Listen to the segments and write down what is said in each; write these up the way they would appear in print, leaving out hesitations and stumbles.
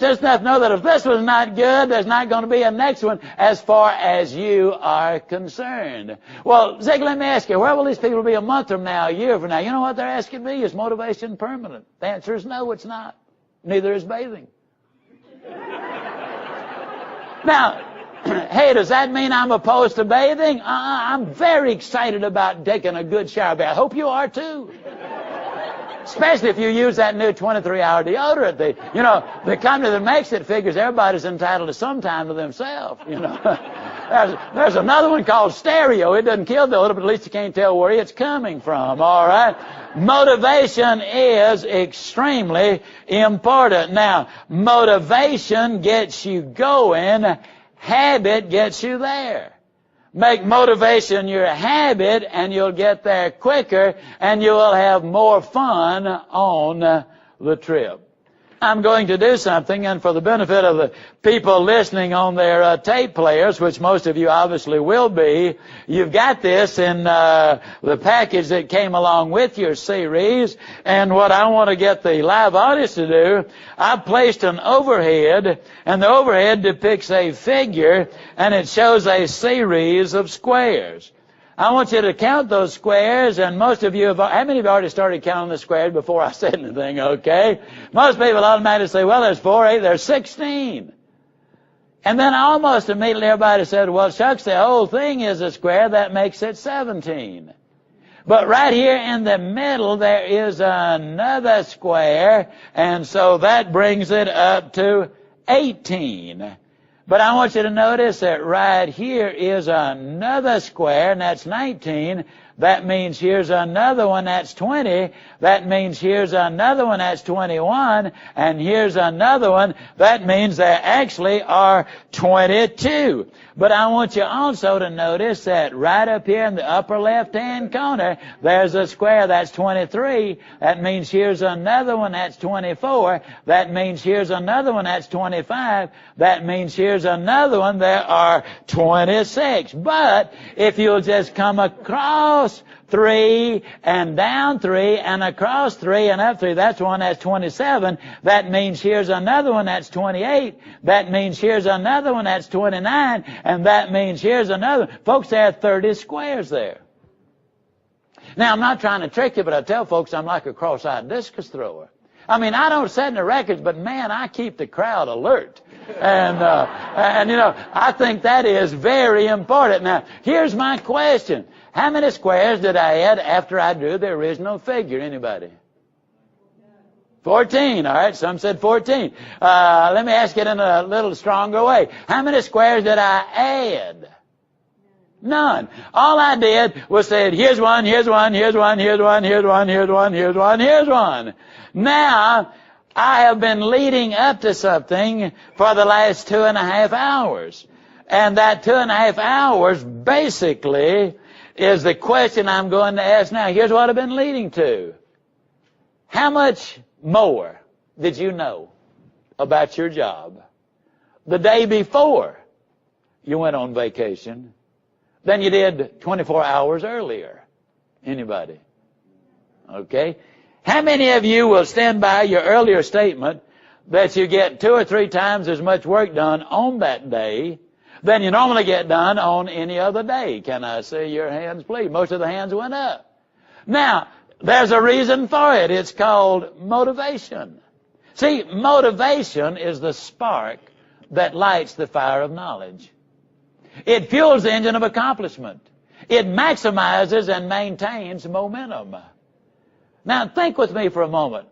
just enough to know that if this was not good, there's not going to be a next one as far as you are concerned. Well, Zig, let me ask you, where will these people be a month from now, a year from now? You know what they're asking me? Is motivation permanent? The answer is no, it's not. Neither is bathing. Now, hey, does that mean I'm opposed to bathing? I'm very excited about taking a good shower bath. I hope you are too. Especially if you use that new 23-hour deodorant. The company that makes it figures everybody's entitled to some time to themselves, There's another one called stereo. It doesn't kill the odor, but at least you can't tell where it's coming from, all right? Motivation is extremely important. Now, motivation gets you going. Habit gets you there. Make motivation your habit, and you'll get there quicker, and you will have more fun on the trip. I'm going to do something, and for the benefit of the people listening on their tape players, which most of you obviously will be, you've got this in the package that came along with your series, and what I want to get the live audience to do, I've placed an overhead, and the overhead depicts a figure, and it shows a series of squares. I want you to count those squares, and most of you how many of you already started counting the squares before I said anything, okay? Most people automatically say, well, there's 4, 8, there's 16. And then almost immediately everybody said, well, shucks, the whole thing is a square, that makes it 17. But right here in the middle, there is another square, and so that brings it up to 18. But I want you to notice that right here is another square, and that's 19. That means here's another one, that's 20. That means here's another one, that's 21. And here's another one, that means there actually are 22. But I want you also to notice that right up here in the upper left-hand corner, there's a square, that's 23. That means here's another one, that's 24. That means here's another one, that's 25. That means here's another one, there are 26. But if you'll just come across 3 and down 3 and across 3 and up 3, that's one, that's 27. That means here's another one, that's 28. That means here's another one, that's 29. And that means here's another. Folks, there are 30 squares there. Now, I'm not trying to trick you, but I tell folks I'm like a cross-eyed discus thrower. I mean, I don't set the records, but man, I keep the crowd alert. And I think that is very important. Now, here's my question. How many squares did I add after I drew the original figure? Anybody? 14. All right, some said 14. Let me ask it in a little stronger way. How many squares did I add? None. All I did was say, here's one, here's one, here's one, here's one, here's one, here's one, here's one, here's one. Now, I have been leading up to something for the last 2.5 hours. And that 2.5 hours basically is the question I'm going to ask now. Here's what I've been leading to. How much more did you know about your job the day before you went on vacation than you did 24 hours earlier? Anybody? Okay. How many of you will stand by your earlier statement that you get 2 or 3 times as much work done on that day than you normally get done on any other day? Can I see your hands, please? Most of the hands went up. Now, there's a reason for it. It's called motivation. See, motivation is the spark that lights the fire of knowledge. It fuels the engine of accomplishment. It maximizes and maintains momentum. Now, think with me for a moment.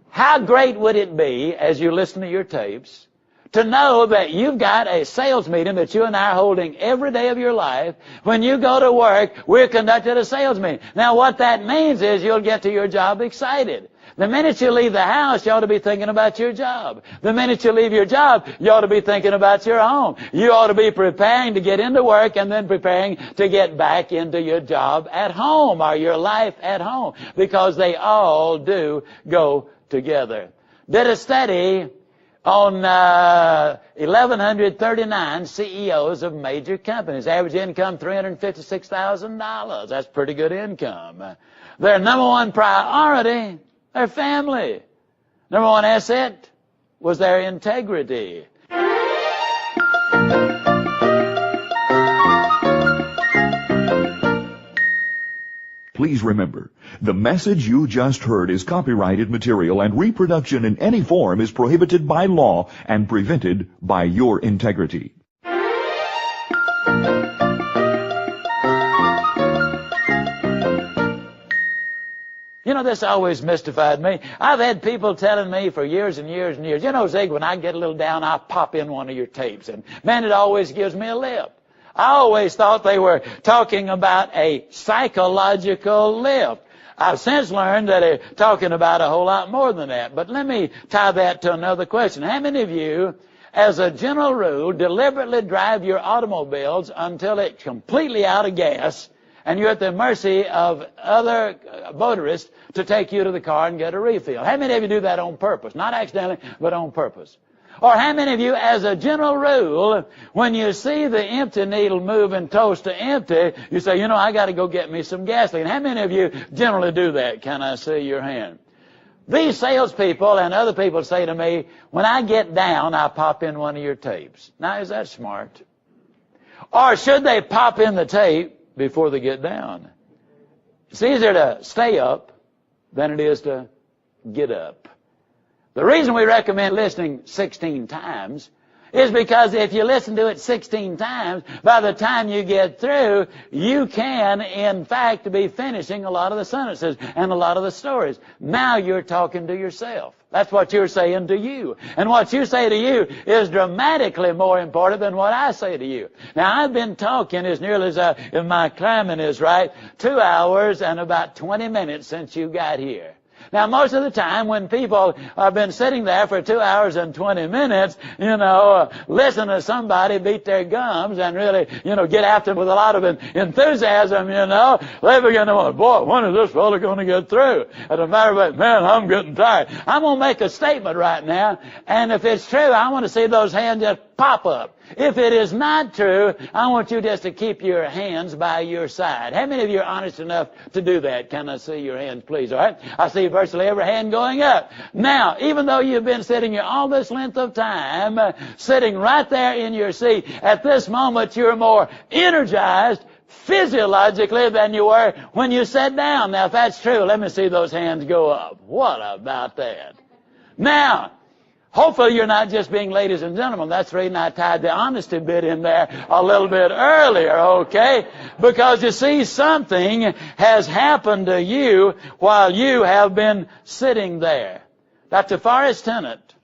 How great would it be, as you listen to your tapes, to know that you've got a sales meeting that you and I are holding every day of your life. When you go to work, we're conducting a sales meeting. Now, what that means is you'll get to your job excited. The minute you leave the house, you ought to be thinking about your job. The minute you leave your job, you ought to be thinking about your home. You ought to be preparing to get into work and then preparing to get back into your job at home or your life at home, because they all do go together. Did a study on 1,139 CEOs of major companies. Average income, $356,000. That's pretty good income. Their number one priority, their family. Number one asset, was their integrity. Please remember, the message you just heard is copyrighted material and reproduction in any form is prohibited by law and prevented by your integrity. You know, this always mystified me. I've had people telling me for years and years and years, you know, Zig, when I get a little down, I pop in one of your tapes. And, man, it always gives me a lift. I always thought they were talking about a psychological lift. I've since learned that they're talking about a whole lot more than that. But let me tie that to another question. How many of you, as a general rule, deliberately drive your automobiles until it's completely out of gas and you're at the mercy of other motorists to take you to the car and get a refill? How many of you do that on purpose? Not accidentally, but on purpose. Or how many of you, as a general rule, when you see the empty needle moving toast to empty, you say, you know, I got to go get me some gasoline? How many of you generally do that? Can I see your hand? These salespeople and other people say to me, when I get down, I pop in one of your tapes. Now, is that smart? Or should they pop in the tape before they get down? It's easier to stay up than it is to get up. The reason we recommend listening 16 times is because if you listen to it 16 times, by the time you get through, you can, in fact, be finishing a lot of the sentences and a lot of the stories. Now you're talking to yourself. That's what you're saying to you. And what you say to you is dramatically more important than what I say to you. Now, I've been talking, as nearly as if my climbing is right, 2 hours and about 20 minutes since you got here. Now, most of the time when people have been sitting there for 2 hours and 20 minutes, listen to somebody beat their gums and really, get after them with a lot of enthusiasm, they begin to wonder, boy, when is this fella going to get through? As a matter of fact, man, I'm getting tired. I'm going to make a statement right now, and if it's true, I want to see those hands just pop up. If it is not true, I want you just to keep your hands by your side. How many of you are honest enough to do that? Can I see your hands, please? All right? I see virtually every hand going up. Now, even though you've been sitting here all this length of time, sitting right there in your seat, at this moment you're more energized physiologically than you were when you sat down. Now, if that's true, let me see those hands go up. What about that? Now, hopefully you're not just being ladies and gentlemen. That's the reason I tied the honesty bit in there a little bit earlier, okay? Because you see, something has happened to you while you have been sitting there. Dr. Forrest Tennant,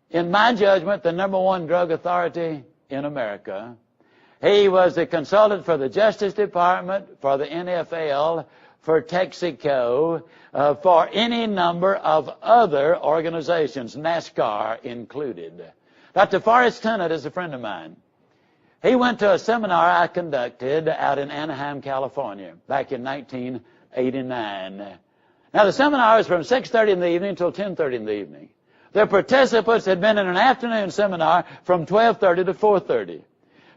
in my judgment, the #1 drug authority in America. He was the consultant for the Justice Department, for the NFL, for Texaco, for any number of other organizations, NASCAR included. Dr. Forrest Tennant is a friend of mine. He went to a seminar I conducted out in Anaheim, California, back in 1989. Now, the seminar was from 6:30 in the evening until 10:30 in the evening. The participants had been in an afternoon seminar from 12:30 to 4:30.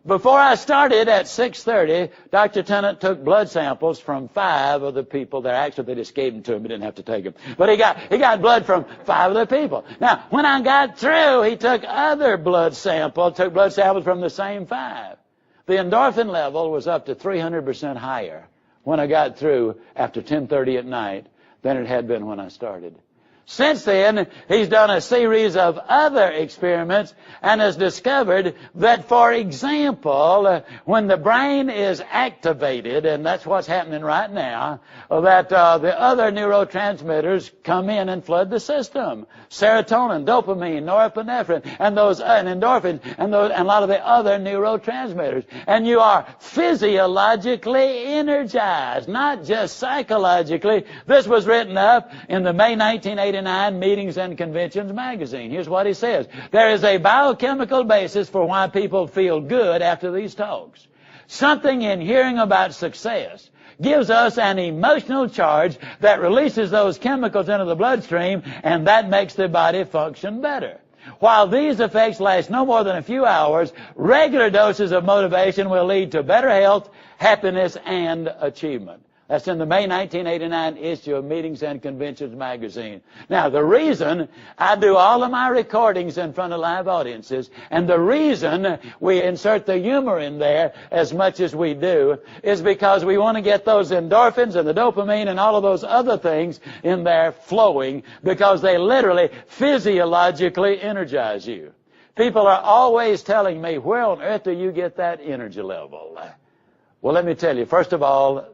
Before I started at 6:30, Dr. Tennant took blood samples from 5 of the people there. Actually, they just gave them to him. He didn't have to take them. But he got blood from 5 of the people. Now, when I got through, he took other blood samples from the same 5. The endorphin level was up to 300% higher when I got through after 10:30 at night than it had been when I started. Since then, he's done a series of other experiments and has discovered that, for example, when the brain is activated, and that's what's happening right now, that the other neurotransmitters come in and flood the system. Serotonin, dopamine, norepinephrine, and endorphins, and a lot of the other neurotransmitters. And you are physiologically energized, not just psychologically. This was written up in the May 1989 Meetings and Conventions magazine. Here's what he says. There is a biochemical basis for why people feel good after these talks. Something in hearing about success gives us an emotional charge that releases those chemicals into the bloodstream, and that makes the body function better. While these effects last no more than a few hours, regular doses of motivation will lead to better health, happiness, and achievement. That's in the May 1989 issue of Meetings and Conventions magazine. Now, the reason I do all of my recordings in front of live audiences, and the reason we insert the humor in there as much as we do, is because we want to get those endorphins and the dopamine and all of those other things in there flowing, because they literally physiologically energize you. People are always telling me, where on earth do you get that energy level? Well, let me tell you, first of all,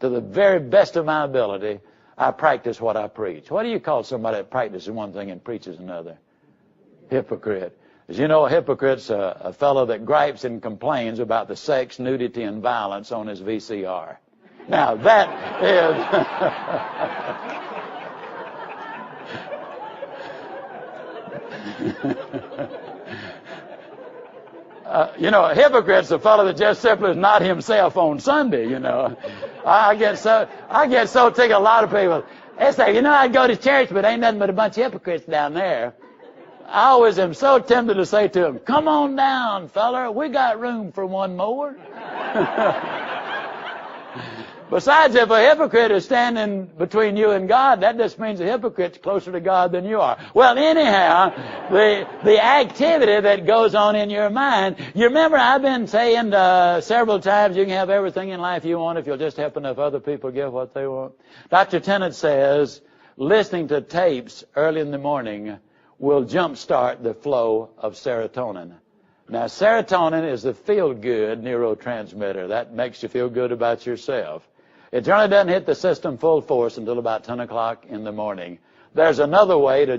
to the very best of my ability, I practice what I preach. What do you call somebody that practices one thing and preaches another? Hypocrite. As you know, a hypocrite's a fellow that gripes and complains about the sex, nudity, and violence on his VCR. Now, that is... you know, a hypocrite's a fellow that just simply is not himself on Sunday, you know. I get so ticked. A lot of people, they say, you know, I'd go to church, but ain't nothing but a bunch of hypocrites down there. I always am so tempted to say to them, come on down, fella, we got room for one more. Besides, if a hypocrite is standing between you and God, that just means the hypocrite's closer to God than you are. Well, anyhow, the activity that goes on in your mind, you remember I've been saying several times, you can have everything in life you want if you'll just help enough other people get what they want. Dr. Tennant says, listening to tapes early in the morning will jumpstart the flow of serotonin. Now, serotonin is the feel-good neurotransmitter. That makes you feel good about yourself. It generally doesn't hit the system full force until about 10 o'clock in the morning. There's another way to